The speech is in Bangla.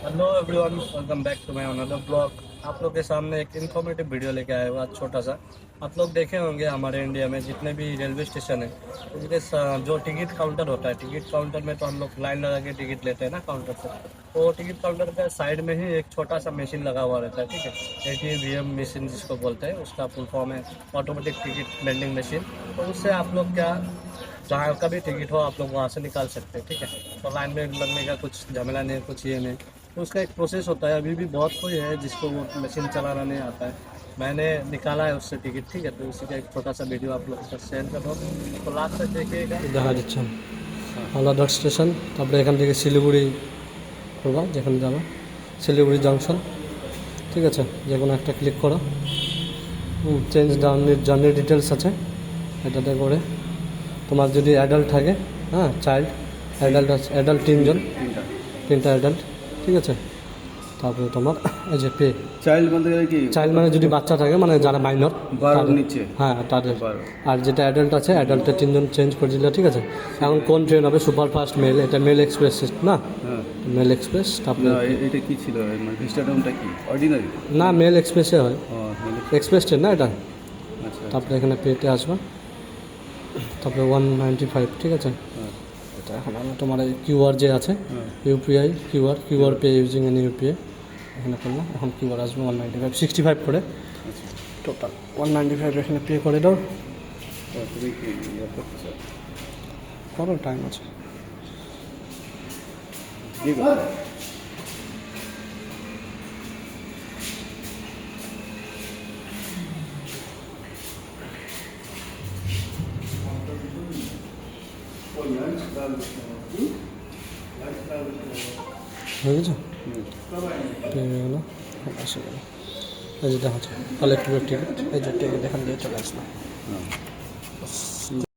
Hello everyone, welcome back to my another blog. आप लोग के सामने एक इन्फॉर्मेटिव वीडियो लेके आया हुआ छोटा सा। आप लोग देखे होंगे हमारे इंडिया में जितने भी रेलवे स्टेशन है उनके जो टिकट काउंटर होता है, टिकट काउंटर में तो हम लोग लाइन लगा के टिकट लेते हैं ना काउंटर से। तो टिकट काउंटर के साइड में ही एक छोटा सा मशीन लगा हुआ रहता है, ठीक है। ATM मशीन जिसको बोलते हैं, उसका फुल फॉर्म है ऑटोमेटिक टिकट वेंडिंग मशीन। तो उससे आप लोग क्या, जहाँ का भी टिकट हो आप लोग वहाँ से निकाल सकते हैं, ठीक है। तो लाइन में लगने का कुछ झमेला नहीं, कुछ ये नहीं। तो उसका एक प्रोसेस होता है। अभी भी बहुत कोई है जिसको वो मशीन चलाना नहीं आता है। मैंने निकाला है उससे टिकट, ठीक है। तो उसी का एक छोटा सा वीडियो आप लोग के साथ शेयर कर दो, तो लास्ट तक देखिएगा। দেখা দিচ্ছেন হাওলাদার স্টেশন। তারপরে এখান থেকে শিলিগুড়ি করবা, যেখানে যাবে শিলিগুড়ি জংশন, ঠিক আছে। যে কোনো একটা ক্লিক করো, চেঞ্জ জার্নি ডিটেলস আছে, এটাতে করে তোমার যদি অ্যাডাল্ট থাকে, হ্যাঁ চাইল্ড অ্যাডাল্ট আছে, অ্যাডাল্ট তিনটা অ্যাডাল্ট, ঠিক আছে। তারপরে তোমার এই যে পে চাইল্ড বলতে গেলে কি চাইল্ড মানে যদি বাচ্চা থাকে, মানে যারা মাইনর 12 নিচে, হ্যাঁ তাদের। 12। আর যেটা অ্যাডাল্ট আছে, অ্যাডাল্টের 3জন চেঞ্জ করে দিলে, ঠিক আছে। এখন কোন ট্রেন হবে? সুপারফাস্ট মেল, এটা মেল এক্সপ্রেস না, হ্যাঁ মেল এক্সপ্রেস। তারপরে না, এটা কি ছিল মানে ভিস্টাডোমটা কি অর্ডিনারি? না, মেল এক্সপ্রেসে হয়, ও এক্সপ্রেস ট্রেন না এটা। আচ্ছা তারপরে এখানে পেতে আসবে, তারপরে 195, ঠিক আছে। হ্যাঁ এটা এখন আমি তোমার এই কিউআর যে আছে, হ্যাঁ UPI QR pay using N UPI, এখানে করলাম। এখন কিউআর আসবে 195, 65 করে আচ্ছা। টোটাল 195 এখানে পে করে দাও। তো তুমি কি ইয়ে করতে চাও? করো, টাইম আছে। ঠিক আছে। হয়ে গেছে, পেয়ে গেলো, এসে গেলো। এই যে দেখা যাচ্ছে কালেক্টিভের টিকিট, এই যে টিকিট এখান দিয়ে চলে আসলো। হ্যাঁ